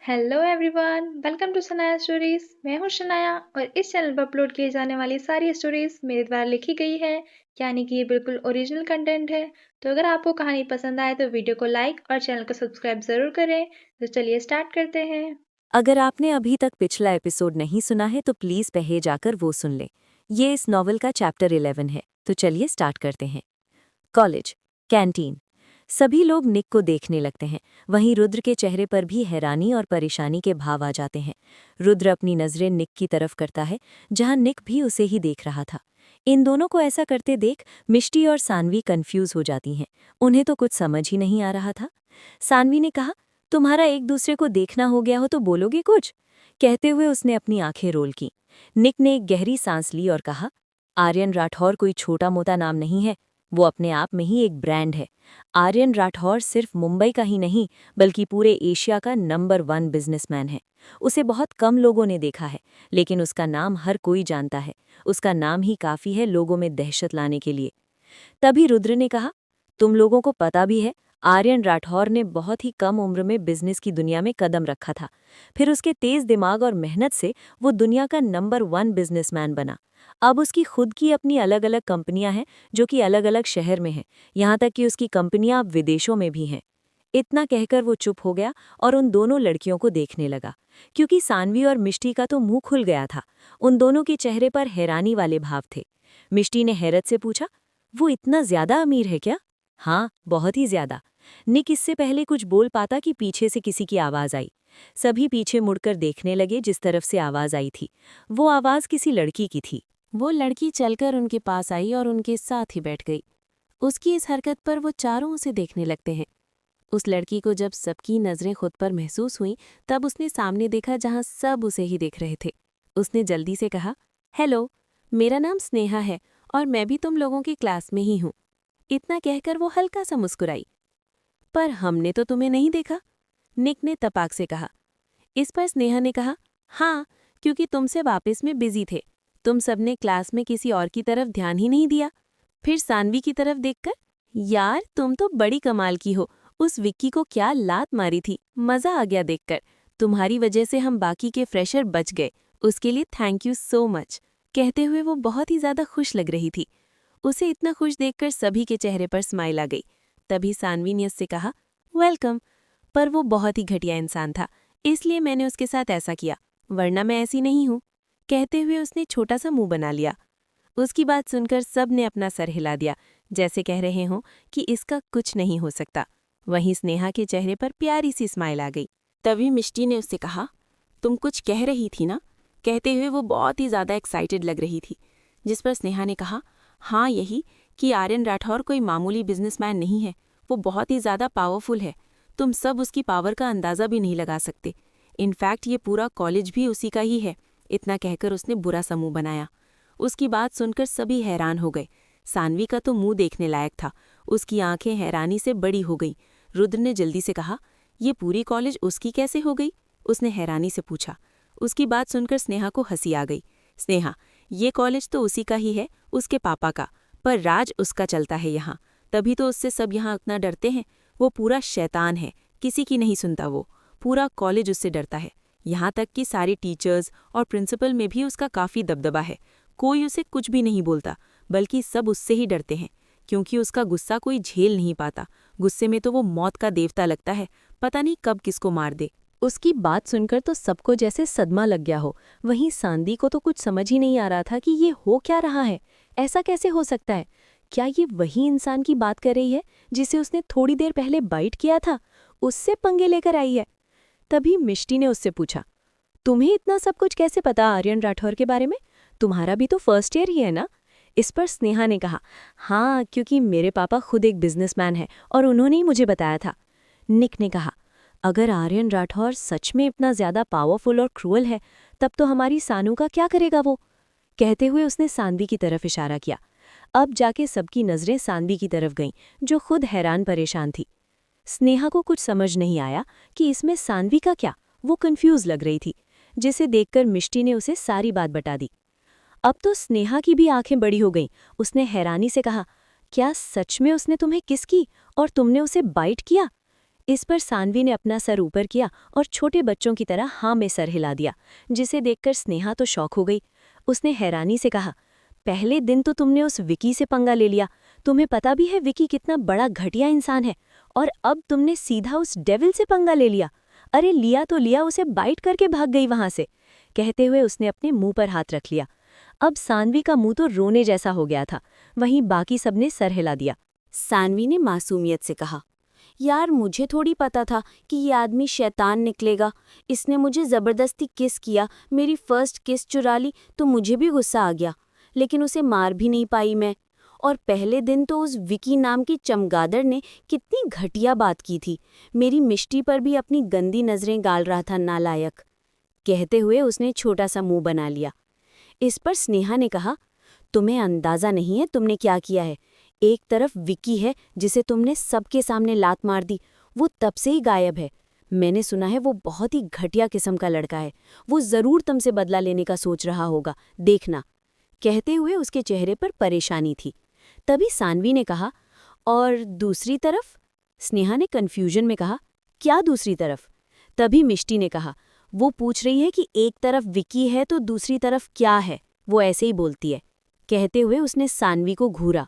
Hello everyone, welcome to Sanaya stories. मैं हूँ शनाया और इस चैनल पर अपलोड किए जाने वाली सारी स्टोरीज मेरे द्वारा लिखी गई है, यानी कि ये बिल्कुल ओरिजिनल कंटेंट है। तो अगर आपको कहानी पसंद आए तो वीडियो को लाइक और चैनल को सब्सक्राइब ज़रूर करें। तो चलिए स्टार्ट करते हैं। अगर आपने अभी तक पिछला एपिसोड नहीं सुना है तो प्लीज पहले जाकर वो सुन लें। ये इस नॉवल का चैप्टर 11 है। तो चलिए स्टार्ट करते हैं। College canteen. सभी लोग निक को देखने लगते हैं। वहीं रुद्र के चेहरे पर भी हैरानी और परेशानी के भाव आ जाते हैं। रुद्र अपनी नजरें निक की तरफ करता है, जहां निक भी उसे ही देख रहा था। इन दोनों को ऐसा करते देख मिष्टी और सानवी कंफ्यूज हो जाती हैं। उन्हें तो कुछ समझ ही नहीं आ रहा था। सानवी ने कहा, तुम्हारा एक दूसरे को देखना हो गया हो तो बोलोगे कुछ। कहते हुए उसने अपनी आंखें रोल की। निक ने एक गहरी सांस ली और कहा, आर्यन राठौर कोई छोटा मोटा नाम नहीं है। वो अपने आप में ही एक ब्रांड है। आर्यन राठौर सिर्फ मुंबई का ही नहीं बल्कि पूरे एशिया का नंबर 1 बिजनेसमैन है। उसे बहुत कम लोगों ने देखा है, लेकिन उसका नाम हर कोई जानता है। उसका नाम ही काफी है लोगों में दहशत लाने के लिए। तभी रुद्र ने कहा, तुम लोगों को पता भी है, आर्यन राठौर ने बहुत ही कम उम्र में बिजनेस की दुनिया में कदम रखा था। फिर उसके तेज दिमाग और मेहनत से वो दुनिया का नंबर 1 बिजनेसमैन बना। अब उसकी खुद की अपनी अलग अलग कंपनियां हैं, जो कि अलग अलग शहर में हैं। यहाँ तक कि उसकी कंपनियां अब विदेशों में भी हैं। इतना कहकर वो चुप हो गया और उन दोनों लड़कियों को देखने लगा, क्योंकि सानवी और मिष्टी का तो मुंह खुल गया था। उन दोनों के चेहरे पर हैरानी वाले भाव थे। मिष्टी ने हैरत से पूछा, वो इतना ज्यादा अमीर है क्या? हाँ, बहुत ही ज्यादा। निक इससे पहले कुछ बोल पाता कि पीछे से किसी की आवाज आई। सभी पीछे मुड़कर देखने लगे जिस तरफ से आवाज आई थी। वो आवाज किसी लड़की की थी। वो लड़की चलकर उनके पास आई और उनके साथ ही बैठ गई। उसकी इस हरकत पर वो चारों उसे देखने लगते हैं। उस लड़की को जब सबकी नजरें खुद पर महसूस हुईं, तब उसने सामने देखा जहां सब उसे ही देख रहे थे। उसने जल्दी से कहा, हेलो, मेरा नाम स्नेहा है और मैं भी तुम लोगों की क्लास में ही हूँ। इतना कहकर वो हल्का सा मुस्कुराई। पर हमने तो तुम्हें नहीं देखा, निक ने तपाक से कहा। इस पर स्नेहा ने कहा, हाँ, क्योंकि तुमसे वापस में बिजी थे। तुम सबने क्लास में किसी और की तरफ ध्यान ही नहीं दिया। फिर सानवी की तरफ देखकर, यार तुम तो बड़ी कमाल की हो। उस विक्की को क्या लात मारी थी, मजा आ गया देखकर। तुम्हारी वजह से हम बाकी के फ्रेशर बच गए। उसके लिए थैंक यू सो मच। कहते हुए वो बहुत ही ज्यादा खुश लग रही थी। उसे इतना खुश देखकर सभी के चेहरे पर स्माइल आ गई। तभी सानवी ने उससे कहा, वेलकम। पर वो बहुत ही घटिया इंसान था, इसलिए मैंने उसके साथ ऐसा किया, वरना मैं ऐसी नहीं हूँ। कहते हुए उसने छोटा सा मुंह बना लिया। उसकी बात सुनकर सब ने अपना सर हिला दिया, जैसे कह रहे हों कि इसका कुछ नहीं हो सकता। वहीं स्नेहा के चेहरे पर प्यारी सी स्माइल आ गई। तभी मिष्टी ने उससे कहा, तुम कुछ कह रही थी ना? कहते हुए वो बहुत ही ज्यादा एक्साइटेड लग रही थी। जिस पर स्नेहा ने कहा, हाँ यही कि आर्यन राठौर कोई मामूली बिजनेसमैन नहीं है। वो बहुत ही ज्यादा पावरफुल है। तुम सब उसकी पावर का अंदाजा भी नहीं लगा सकते। इनफैक्ट ये पूरा कॉलेज भी उसी का ही है। इतना कहकर उसने बुरा सा मुंह बनाया। उसकी बात सुनकर सभी हैरान हो गए। सानवी का तो मुंह देखने लायक था। उसकी आंखें हैरानी से बड़ी हो गई। रुद्र ने जल्दी से कहा, ये पूरी कॉलेज उसकी कैसे हो गई? उसने हैरानी से पूछा। उसकी बात सुनकर स्नेहा को हंसी आ गई। स्नेहा, ये कॉलेज तो उसी का ही है, उसके पापा का, पर राज उसका चलता है यहाँ। तभी तो उससे सब यहाँ उतना डरते हैं। वो पूरा शैतान है, किसी की नहीं सुनता वो। पूरा कॉलेज उससे डरता है। यहाँ तक कि सारे टीचर्स और प्रिंसिपल में भी उसका काफ़ी दबदबा है। कोई उसे कुछ भी नहीं बोलता, बल्कि सब उससे ही डरते हैं, क्योंकि उसका गुस्सा कोई झेल नहीं पाता। गुस्से में तो वो मौत का देवता लगता है, पता नहीं कब किसको मार दे। उसकी बात सुनकर तो सबको जैसे सदमा लग गया हो। वहीं सांदी को तो कुछ समझ ही नहीं आ रहा था कि ये हो क्या रहा है। ऐसा कैसे हो सकता है? क्या ये वही इंसान की बात कर रही है जिसे उसने थोड़ी देर पहले बाइट किया था? उससे पंगे लेकर आई है। तभी मिष्टी ने उससे पूछा, तुम्हें इतना सब कुछ कैसे पता आर्यन राठौर के बारे में? तुम्हारा भी तो फर्स्ट ईयर ही है ना? इस पर स्नेहा ने कहा, हाँ, क्योंकि मेरे पापा खुद एक बिजनेसमैन है और उन्होंने ही मुझे बताया था। निक ने कहा, अगर आर्यन राठौर सच में इतना ज्यादा पावरफुल और क्रूअल है, तब तो हमारी सानू का क्या करेगा वो? कहते हुए उसने सानवी की तरफ इशारा किया। अब जाके सबकी नजरें सानवी की तरफ गईं, जो खुद हैरान परेशान थी। स्नेहा को कुछ समझ नहीं आया कि इसमें सानवी का क्या। वो कंफ्यूज लग रही थी, जिसे देखकर मिष्टी ने उसे सारी बात बता दी। अब तो स्नेहा की भी आंखें बड़ी हो गईं। उसने हैरानी से कहा, क्या सच में उसने तुम्हें किस की और तुमने उसे बाइट किया? इस पर सानवी ने अपना सर ऊपर किया और छोटे बच्चों की तरह हाँ में सर हिला दिया, जिसे देखकर स्नेहा तो शॉक हो गई। उसने हैरानी से कहा, पहले दिन तो तुमने उस विकी से पंगा ले लिया, तुम्हें पता भी है विकी कितना बड़ा घटिया इंसान है, और अब तुमने सीधा उस डेविल से पंगा ले लिया। अरे लिया तो लिया, उसे बाइट करके भाग गई वहां से। कहते हुए उसने अपने मुंह पर हाथ रख लिया। अब सानवी का मुंह तो रोने जैसा हो गया था, वहीं बाकी सबने सर हिला दिया। सानवी ने मासूमियत से कहा, यार मुझे थोड़ी पता था कि ये आदमी शैतान निकलेगा। इसने मुझे ज़बरदस्ती किस किया, मेरी फर्स्ट किस चुरा ली, तो मुझे भी गुस्सा आ गया, लेकिन उसे मार भी नहीं पाई मैं। और पहले दिन तो उस विकी नाम की चमगादड़ ने कितनी घटिया बात की थी, मेरी मिष्टी पर भी अपनी गंदी नज़रें गाल रहा था, नालायक। कहते हुए उसने छोटा सा मुंह बना लिया। इस पर स्नेहा ने कहा, तुम्हें अंदाज़ा नहीं है तुमने क्या किया है। एक तरफ विकी है जिसे तुमने सबके सामने लात मार दी, वो तब से ही गायब है। मैंने सुना है वो बहुत ही घटिया किस्म का लड़का है, वो ज़रूर तुमसे बदला लेने का सोच रहा होगा, देखना। कहते हुए उसके चेहरे पर परेशानी थी। तभी सानवी ने कहा, और दूसरी तरफ? स्नेहा ने कन्फ्यूजन में कहा, क्या दूसरी तरफ? तभी मिष्टी ने कहा, वो पूछ रही है कि एक तरफ विकी है तो दूसरी तरफ क्या है, वो ऐसे ही बोलती है। कहते हुए उसने सानवी को घूरा।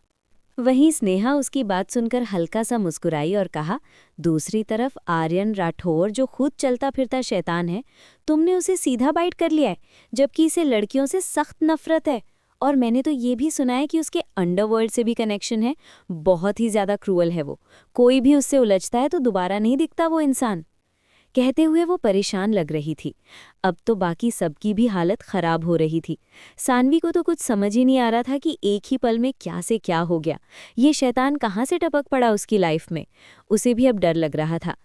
वहीं स्नेहा उसकी बात सुनकर हल्का सा मुस्कुराई और कहा, दूसरी तरफ आर्यन राठौर जो खुद चलता फिरता शैतान है, तुमने उसे सीधा बाइट कर लिया है, जबकि इसे लड़कियों से सख्त नफरत है। और मैंने तो ये भी सुना है कि उसके अंडरवर्ल्ड से भी कनेक्शन है, बहुत ही ज़्यादा क्रूअल है वो, कोई भी उससे उलझता है तो दोबारा नहीं दिखता वो इंसान। कहते हुए वो परेशान लग रही थी। अब तो बाकी सबकी भी हालत खराब हो रही थी। सानवी को तो कुछ समझ ही नहीं आ रहा था कि एक ही पल में क्या से क्या हो गया, ये शैतान कहाँ से टपक पड़ा उसकी लाइफ में। उसे भी अब डर लग रहा था।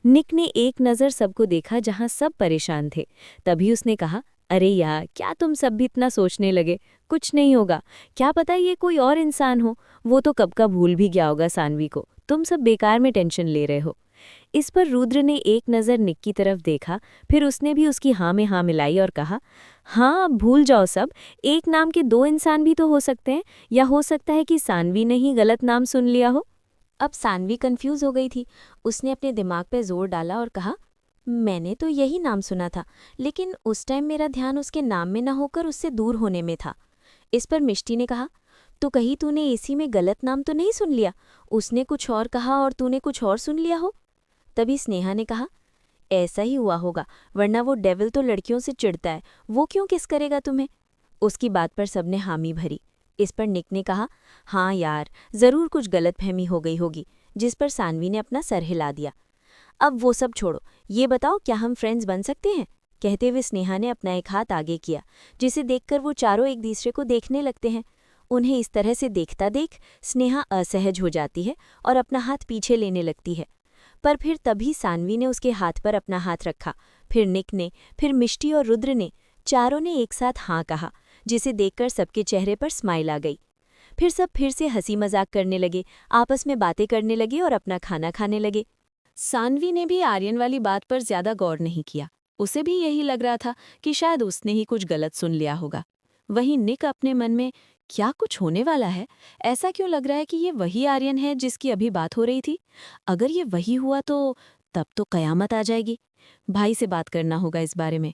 निक ने एक नज़र सबको देखा जहाँ सब परेशान थे। तभी उसने कहा, अरे यार क्या तुम सब भी इतना सोचने लगे, कुछ नहीं होगा, क्या पता ये कोई और इंसान हो, वो तो कब का भूल भी गया होगा सानवी को, तुम सब बेकार में टेंशन ले रहे हो। इस पर रुद्र ने एक नज़र निक की तरफ देखा, फिर उसने भी उसकी हाँ में हाँ मिलाई और कहा, हाँ अब भूल जाओ सब, एक नाम के दो इंसान भी तो हो सकते हैं, या हो सकता है कि सानवी ने ही गलत नाम सुन लिया हो। अब सानवी कंफ्यूज हो गई थी। उसने अपने दिमाग पर जोर डाला और कहा, मैंने तो यही नाम सुना था, लेकिन उस टाइम मेरा ध्यान उसके नाम में न होकर उससे दूर होने में था। इस पर मिष्टी ने कहा, तो कहीं तूने इसी में गलत नाम तो नहीं सुन लिया, उसने कुछ और कहा और तूने कुछ और सुन लिया हो। तभी स्नेहा ने कहा, ऐसा ही हुआ होगा, वरना वो डेविल तो लड़कियों से चिढ़ता है, वो क्यों किस करेगा तुम्हें। उसकी बात पर सबने हामी भरी। इस पर निक ने कहा, हाँ यार ज़रूर कुछ गलतफहमी हो गई होगी, जिस पर सानवी ने अपना सर हिला दिया। अब वो सब छोड़ो, ये बताओ क्या हम फ्रेंड्स बन सकते हैं। कहते हुए स्नेहा ने अपना एक हाथ आगे किया, जिसे देखकर वो चारों एक दूसरे को देखने लगते हैं। उन्हें इस तरह से देखता देख स्नेहा असहज हो जाती है और अपना हाथ पीछे लेने लगती है। पर फिर तभी सानवी ने उसके हाथ पर अपना हाथ रखा, फिर निक ने, फिर मिष्टी और रुद्र ने, चारों ने एक साथ हाँ कहा, जिसे देखकर सबके चेहरे पर स्माइल आ गई। फिर सब फिर से हंसी मजाक करने लगे, आपस में बातें करने लगे और अपना खाना खाने लगे। सानवी ने भी आर्यन वाली बात पर ज्यादा गौर नहीं किया। उसे भी यही लग रहा था कि शायद उसने ही कुछ गलत सुन लिया होगा। वहीं निक अपने मन में, क्या कुछ होने वाला है, ऐसा क्यों लग रहा है कि ये वही आर्यन है जिसकी अभी बात हो रही थी। अगर ये वही हुआ तो तब तो कयामत आ जाएगी। भाई से बात करना होगा इस बारे में।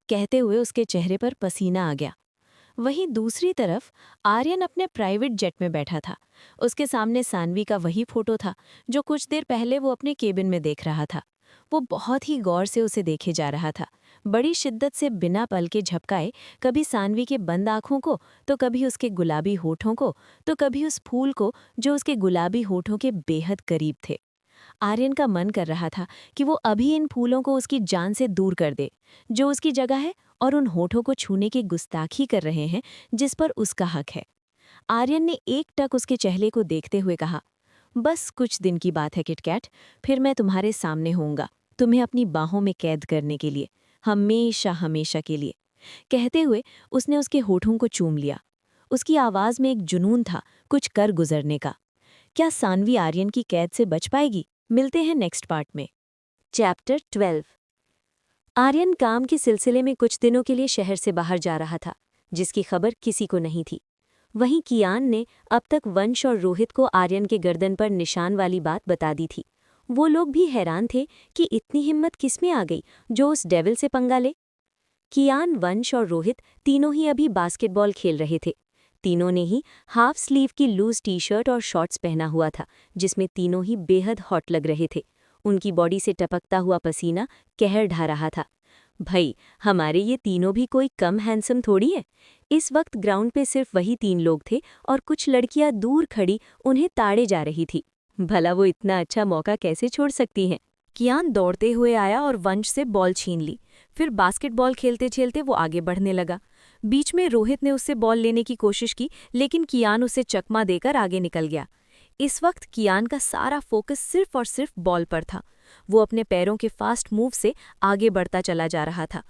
कहते हुए उसके चेहरे पर पसीना आ गया। वहीं दूसरी तरफ आर्यन अपने प्राइवेट जेट में बैठा था। उसके सामने सानवी का वही फोटो था जो कुछ देर पहले वो अपने केबिन में देख रहा था। वो बहुत ही गौर से उसे देखे जा रहा था, बड़ी शिद्दत से बिना पल के झपकाए, कभी सानवी के बंद आँखों को, तो कभी उसके गुलाबी होठों को, तो कभी उस फूल को जो उसके गुलाबी होठों के बेहद करीब थे। आर्यन का मन कर रहा था कि वो अभी इन फूलों को उसकी जान से दूर कर दे, जो उसकी जगह है, और उन होठों को छूने की गुस्ताखी कर रहे हैं जिस पर उसका हक है। आर्यन ने एक टक उसके चेहरे को देखते हुए कहा, बस कुछ दिन की बात है किटकैट, फिर मैं तुम्हारे सामने होऊंगा, तुम्हें अपनी बाहों में कैद करने के लिए, हमेशा हमेशा के लिए। कहते हुए उसने उसके होठों को चूम लिया। उसकी आवाज़ में एक जुनून था कुछ कर गुजरने का। क्या सानवी आर्यन की कैद से बच पाएगी? मिलते हैं नेक्स्ट पार्ट में। चैप्टर 12। आर्यन काम के सिलसिले में कुछ दिनों के लिए शहर से बाहर जा रहा था, जिसकी खबर किसी को नहीं थी। वहीं कियान ने अब तक वंश और रोहित को आर्यन के गर्दन पर निशान वाली बात बता दी थी। वो लोग भी हैरान थे कि इतनी हिम्मत किसमें आ गई जो उस डेविल से पंगा ले। कियान, वंश और रोहित तीनों ही अभी बास्केटबॉल खेल रहे थे। तीनों ने ही हाफ स्लीव की लूज टी शर्ट और शॉर्ट्स पहना हुआ था, जिसमें तीनों ही बेहद हॉट लग रहे थे। उनकी बॉडी से टपकता हुआ पसीना कहर ढा रहा था। भाई, हमारे ये तीनों भी कोई कम हैंडसम थोड़ी है। इस वक्त ग्राउंड पे सिर्फ वही 3 लोग थे और कुछ लड़कियां दूर खड़ी उन्हें ताड़े जा रही थी। भला वो इतना अच्छा मौका कैसे छोड़ सकती हैं? कियान दौड़ते हुए आया और वंश से बॉल छीन ली। फिर बास्केटबॉल खेलते खेलते वो आगे बढ़ने लगा। बीच में रोहित ने उससे बॉल लेने की कोशिश की, लेकिन कियान उसे चकमा देकर आगे निकल गया। इस वक्त कियान का सारा फोकस सिर्फ और सिर्फ बॉल पर था। वो अपने पैरों के फास्ट मूव से आगे बढ़ता चला जा रहा था।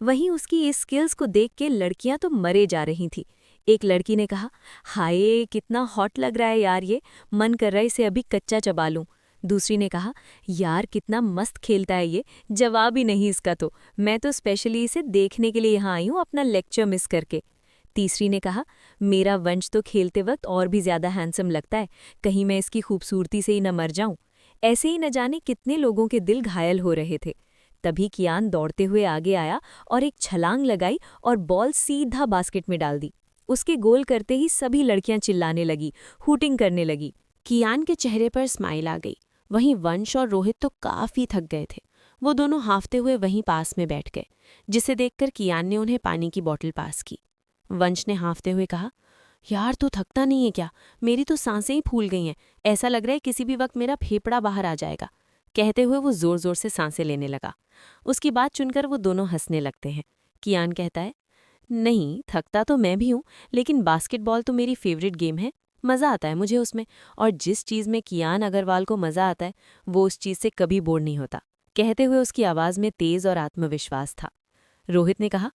वहीं उसकी इस स्किल्स को देख के लड़कियां तो मरे जा रही थीं। एक लड़की ने कहा, हाय कितना हॉट लग रहा है यार, ये मन कर रहा है इसे अभी कच्चा चबा लूं। दूसरी ने कहा, यार कितना मस्त खेलता है ये, जवाब ही नहीं इसका तो, मैं तो स्पेशली इसे देखने के लिए यहाँ आई हूँ अपना लेक्चर मिस करके। तीसरी ने कहा, मेरा वंश तो खेलते वक्त और भी ज्यादा हैंडसम लगता है, कहीं मैं इसकी खूबसूरती से ही न मर जाऊं। ऐसे ही न जाने कितने लोगों के दिल घायल हो रहे थे। तभी कियान दौड़ते हुए आगे आया और एक छलांग लगाई और बॉल सीधा बास्केट में डाल दी। उसके गोल करते ही सभी लड़कियां चिल्लाने लगी, हूटिंग करने लगी। कियान के चेहरे पर स्माइल आ गई। वहीं वंश और रोहित तो काफी थक गए थे। वो दोनों हांफते हुए वहीं पास में बैठ गए, जिसे देखकर कियान ने उन्हें पानी की बोतल पास की। वंश ने हांफते हुए कहा, यार तू थकता नहीं है क्या? मेरी तो सांसें ही फूल गई हैं, ऐसा लग रहा है किसी भी वक्त मेरा फेफड़ा बाहर आ जाएगा। कहते हुए वो जोर जोर से सांसें लेने लगा। उसकी बात सुनकर वो दोनों हंसने लगते हैं। कियान कहता है, नहीं थकता तो मैं भी हूँ, लेकिन बास्केटबॉल तो मेरी फेवरेट गेम है, मज़ा आता है मुझे उसमें, और जिस चीज़ में कियान अग्रवाल को मज़ा आता है वो उस चीज़ से कभी बोर नहीं होता। कहते हुए उसकी आवाज़ में तेज़ और आत्मविश्वास था। रोहित ने कहा,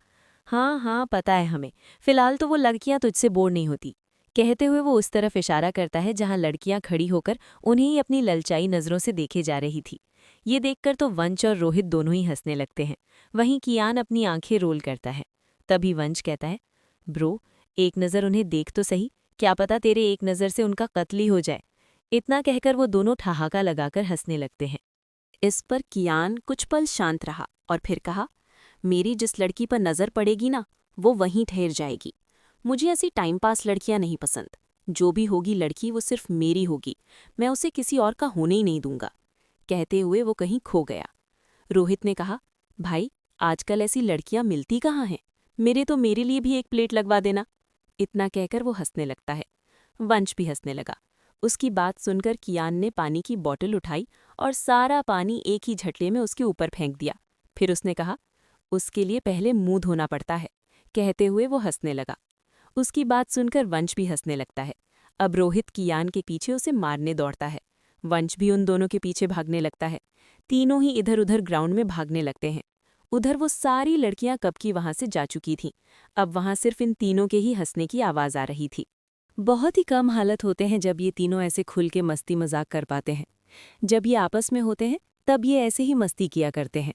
हाँ हाँ पता है हमें, फिलहाल तो वो लड़कियां तुझसे बोर नहीं होती। कहते हुए वो उस तरफ इशारा करता है जहां लड़कियां खड़ी होकर उन्हें ही अपनी ललचाई नज़रों से देखे जा रही थी। ये देखकर तो वंश और रोहित दोनों ही हंसने लगते हैं। वहीं कियान अपनी आंखें रोल करता है। तभी वंश कहता है, ब्रो एक नज़र उन्हें देख तो सही, क्या पता तेरे एक नज़र से उनका कत्ल ही हो जाए। इतना कहकर वो दोनों ठहाका लगाकर हंसने लगते हैं। इस पर कियान कुछ पल शांत रहा और फिर कहा, मेरी जिस लड़की पर नज़र पड़ेगी ना, वो वहीं ठहर जाएगी। मुझे ऐसी टाइम पास लड़कियां नहीं पसंद। जो भी होगी लड़की वो सिर्फ मेरी होगी, मैं उसे किसी और का होने ही नहीं दूंगा। कहते हुए वो कहीं खो गया। रोहित ने कहा, भाई आजकल ऐसी लड़कियां मिलती कहाँ हैं, मेरे लिए भी एक प्लेट लगवा देना। इतना कहकर वो हंसने लगता है। वंश भी हंसने लगा। उसकी बात सुनकर कियान ने पानी की बोतल उठाई और सारा पानी एक ही झटले में उसके ऊपर फेंक दिया। फिर उसने कहा, उसके लिए पहले मुंह धोना पड़ता है। कहते हुए वो हंसने लगा। उसकी बात सुनकर वंश भी हंसने लगता है। अब रोहित कियान के पीछे उसे मारने दौड़ता है। वंश भी उन दोनों के पीछे भागने लगता है। तीनों ही इधर उधर ग्राउंड में भागने लगते हैं। उधर वो सारी लड़कियां कब की वहां से जा चुकी थीं। अब वहां सिर्फ इन तीनों के ही हंसने की आवाज आ रही थी। बहुत ही कम हालत होते हैं जब ये तीनों ऐसे खुल के मस्ती मजाक कर पाते हैं। जब ये आपस में होते हैं तब ये ऐसे ही मस्ती किया करते हैं,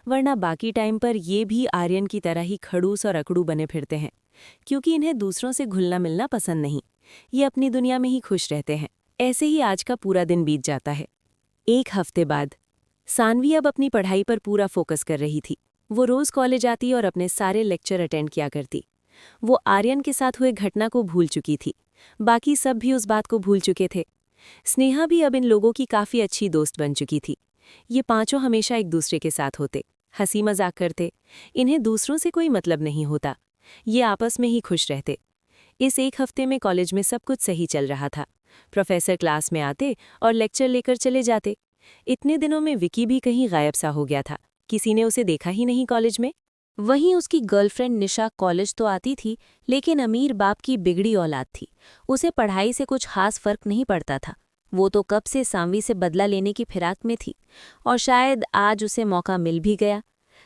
वरना बाकी टाइम पर ये भी आर्यन की तरह ही खड़ूस और अकड़ू बने फिरते हैं, क्योंकि इन्हें दूसरों से घुलना मिलना पसंद नहीं। ये अपनी दुनिया में ही खुश रहते हैं। ऐसे ही आज का पूरा दिन बीत जाता है। एक हफ्ते बाद सानवी अब अपनी पढ़ाई पर पूरा फोकस कर रही थी। वो रोज कॉलेज आती और अपने सारे लेक्चर अटेंड किया करती। वो आर्यन के साथ हुए घटना को भूल चुकी थी। बाकी सब भी उस बात को भूल चुके थे। स्नेहा भी अब इन लोगों की काफ़ी अच्छी दोस्त बन चुकी थी। ये पांचों हमेशा एक दूसरे के साथ होते, हंसी मजाक करते। इन्हें दूसरों से कोई मतलब नहीं होता। ये आपस में ही खुश रहते। इस एक हफ्ते में कॉलेज में सब कुछ सही चल रहा था। प्रोफेसर क्लास में आते और लेक्चर लेकर चले जाते। इतने दिनों में विकी भी कहीं गायब सा हो गया था। किसी ने उसे देखा ही नहीं कॉलेज में। वहीं उसकी गर्लफ्रेंड निशा कॉलेज तो आती थी, लेकिन अमीर बाप की बिगड़ी औलाद थी। उसे पढ़ाई से कुछ खास फर्क नहीं पड़ता था। वो तो कब से सानवी से बदला लेने की फिराक में थी, और शायद आज उसे मौका मिल भी गया।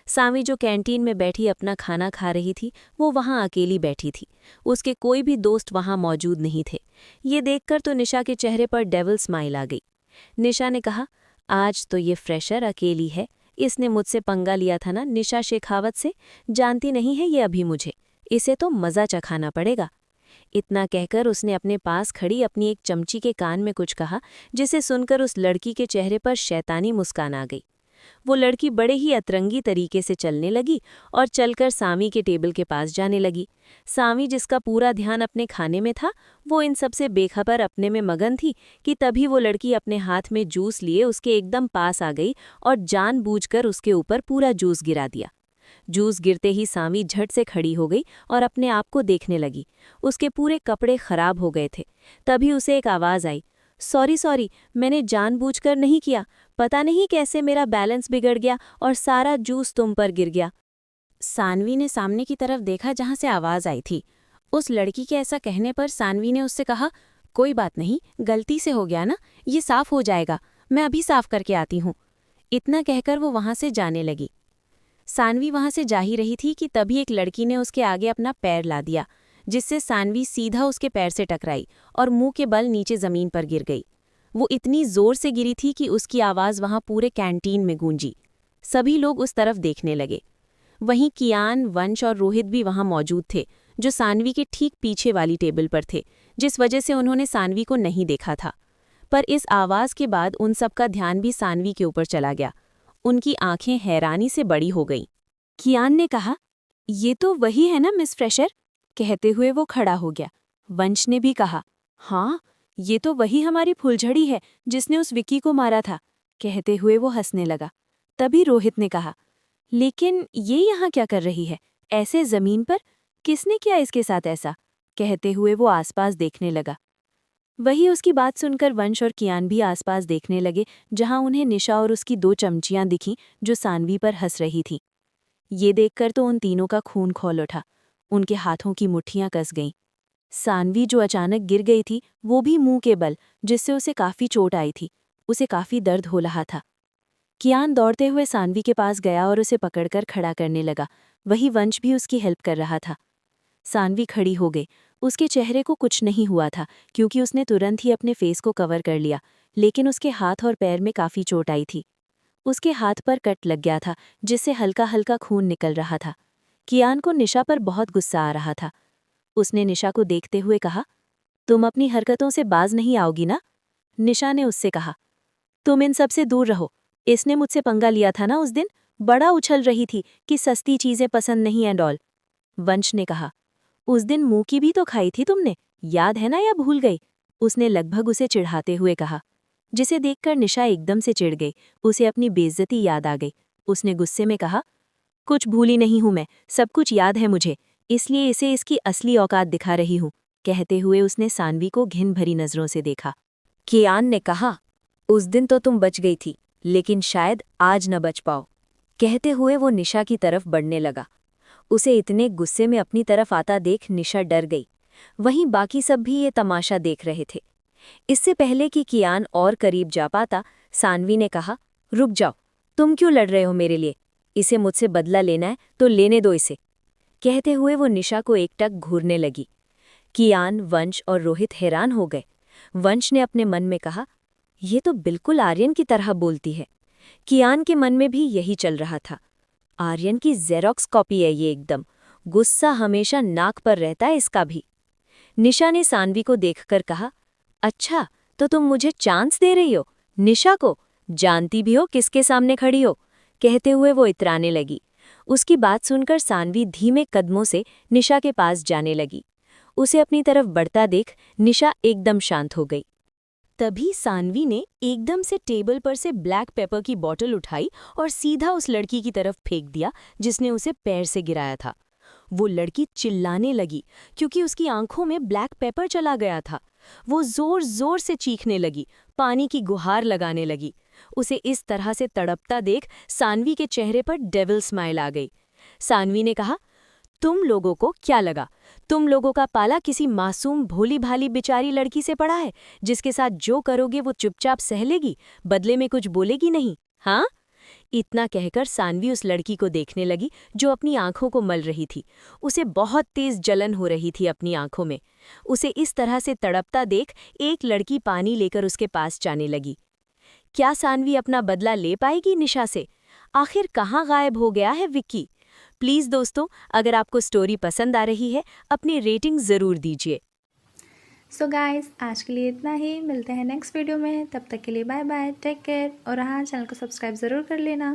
सानवी जो कैंटीन में बैठी अपना खाना खा रही थी, वो वहाँ अकेली बैठी थी। उसके कोई भी दोस्त वहाँ मौजूद नहीं थे। ये देखकर तो निशा के चेहरे पर डेविल स्माइल आ गई। निशा ने कहा, आज तो ये फ्रेशर अकेली है। इसने मुझसे पंगा लिया था ना निशा शेखावत से, जानती नहीं है ये अभी मुझे। इसे तो मज़ा चखाना पड़ेगा। इतना कहकर उसने अपने पास खड़ी अपनी एक चमची के कान में कुछ कहा, जिसे सुनकर उस लड़की के चेहरे पर शैतानी मुस्कान आ गई। वो लड़की बड़े ही अतरंगी तरीके से चलने लगी और चलकर सामी के टेबल के पास जाने लगी। सामी, जिसका पूरा ध्यान अपने खाने में था, वो इन सबसे बेखबर अपने में मगन थी कि तभी वो लड़की अपने हाथ में जूस लिए उसके एकदम पास आ गई और जानबूझकर उसके ऊपर पूरा जूस गिरा दिया। जूस गिरते ही सामी झट से खड़ी हो गई और अपने आप को देखने लगी। उसके पूरे कपड़े खराब हो गए थे। तभी उसे एक आवाज़ आई, सॉरी सॉरी, मैंने जानबूझकर नहीं किया, पता नहीं कैसे मेरा बैलेंस बिगड़ गया और सारा जूस तुम पर गिर गया। सानवी ने सामने की तरफ देखा जहां से आवाज़ आई थी। उस लड़की के ऐसा कहने पर सानवी ने उससे कहा, कोई बात नहीं, गलती से हो गया ना, ये साफ हो जाएगा, मैं अभी साफ करके आती हूँ। इतना कहकर वो वहां से जाने लगी। सानवी वहां से जा ही रही थी कि तभी एक लड़की ने उसके आगे अपना पैर ला दिया, जिससे सानवी सीधा उसके पैर से टकराई और मुंह के बल नीचे जमीन पर गिर गई। वो इतनी जोर से गिरी थी कि उसकी आवाज़ वहां पूरे कैंटीन में गूंजी। सभी लोग उस तरफ देखने लगे। वहीं कियान, वंश और रोहित भी वहां मौजूद थे, जो सानवी के ठीक पीछे वाली टेबल पर थे, जिस वजह से उन्होंने सानवी को नहीं देखा था। पर इस आवाज़ के बाद उन सबका ध्यान भी सानवी के ऊपर चला गया। उनकी आंखें हैरानी से बड़ी हो गईं। कियान ने कहा, ये तो वही है ना मिस फ्रेशर? कहते हुए वो खड़ा हो गया। वंश ने भी कहा, हाँ, ये तो वही हमारी फुलझड़ी है जिसने उस विक्की को मारा था। कहते हुए वो हंसने लगा। तभी रोहित ने कहा, लेकिन ये यहाँ क्या कर रही है, ऐसे जमीन पर? किसने किया इसके साथ ऐसा? कहते हुए वो आसपास देखने लगा। वही उसकी बात सुनकर वंश और कियान भी आसपास देखने लगे, जहां उन्हें निशा और उसकी 2 चमचियां दिखीं जो सानवी पर हंस रही थीं। ये देखकर तो उन तीनों का खून खौल उठा। उनके हाथों की मुट्ठियां कस गईं। सानवी, जो अचानक गिर गई थी, वो भी मुंह के बल, जिससे उसे काफी चोट आई थी। उसे काफी दर्द हो रहा था। कियान दौड़ते हुए सानवी के पास गया और उसे पकड़कर खड़ा करने लगा। वही वंश भी उसकी हेल्प कर रहा था। सानवी खड़ी हो गई। उसके चेहरे को कुछ नहीं हुआ था, क्योंकि उसने तुरंत ही अपने फेस को कवर कर लिया, लेकिन उसके हाथ और पैर में काफी चोट आई थी। उसके हाथ पर कट लग गया था, जिससे हल्का हल्का खून निकल रहा था। कियान को निशा पर बहुत गुस्सा आ रहा था। उसने निशा को देखते हुए कहा, तुम अपनी हरकतों से बाज नहीं आओगी ना? निशा ने उससे कहा, तुम इन सब से दूर रहो। इसने मुझसे पंगा लिया था ना उस दिन, बड़ा उछल रही थी कि सस्ती चीजें पसंद नहीं एंड ऑल। वंश ने कहा, उस दिन मुंह की भी तो खाई थी तुमने, याद है ना या भूल गई? उसने लगभग उसे चिढ़ाते हुए कहा, जिसे देखकर निशा एकदम से चिढ़ गई। उसे अपनी बेइज्जती याद आ गई। उसने गुस्से में कहा, कुछ भूली नहीं हूं मैं, सब कुछ याद है मुझे, इसलिए इसे इसकी असली औकात दिखा रही हूं। कहते हुए उसने सानवी को घिन भरी नजरों से देखा। कियान ने कहा, उस दिन तो तुम बच गई थी, लेकिन शायद आज न बच पाओ। कहते हुए वो निशा की तरफ बढ़ने लगा। उसे इतने गुस्से में अपनी तरफ आता देख निशा डर गई। वहीं बाकी सब भी ये तमाशा देख रहे थे। इससे पहले कि कियान और करीब जा पाता, सानवी ने कहा, रुक जाओ, तुम क्यों लड़ रहे हो मेरे लिए? इसे मुझसे बदला लेना है तो लेने दो इसे। कहते हुए वो निशा को एकटक घूरने लगी। कियान, वंश और रोहित हैरान हो गए। वंश ने अपने मन में कहा, ये तो बिल्कुल आर्यन की तरह बोलती है। कियान के मन में भी यही चल रहा था। आर्यन की जेरोक्स कॉपी है ये एकदम। गुस्सा हमेशा नाक पर रहता है इसका भी। निशा ने सानवी को देखकर कहा, अच्छा, तो तुम मुझे चांस दे रही हो? निशा को जानती भी हो किसके सामने खड़ी हो? कहते हुए वो इतराने लगी। उसकी बात सुनकर सानवी धीमे कदमों से निशा के पास जाने लगी। उसे अपनी तरफ बढ़ता देख निशा एकदम शांत हो गई। तभी सानवी ने एकदम से टेबल पर से ब्लैक पेपर की बोतल उठाई और सीधा उस लड़की की तरफ फेंक दिया जिसने उसे पैर से गिराया था। वो लड़की चिल्लाने लगी क्योंकि उसकी आंखों में ब्लैक पेपर चला गया था। वो जोर जोर से चीखने लगी, पानी की गुहार लगाने लगी। उसे इस तरह से तड़पता देख सानवी के चेहरे पर डेविल स्माइल आ गई। सानवी ने कहा, तुम लोगों को क्या लगा? तुम लोगों का पाला किसी मासूम भोली भाली बेचारी लड़की से पड़ा है, जिसके साथ जो करोगे वो चुपचाप सह लेगी, बदले में कुछ बोलेगी नहीं, हाँ? इतना कहकर सानवी उस लड़की को देखने लगी जो अपनी आंखों को मल रही थी। उसे बहुत तेज जलन हो रही थी अपनी आंखों में। उसे इस तरह से तड़पता देख एक लड़की पानी लेकर उसके पास जाने लगी। क्या सानवी अपना बदला ले पाएगी निशा से? आखिर कहाँ गायब हो गया है विक्की? प्लीज़ दोस्तों, अगर आपको स्टोरी पसंद आ रही है, अपनी रेटिंग ज़रूर दीजिए। सो गाइस आज के लिए इतना ही, मिलते हैं नेक्स्ट वीडियो में। तब तक के लिए बाय बाय, टेक केयर, और हाँ चैनल को सब्सक्राइब ज़रूर कर लेना।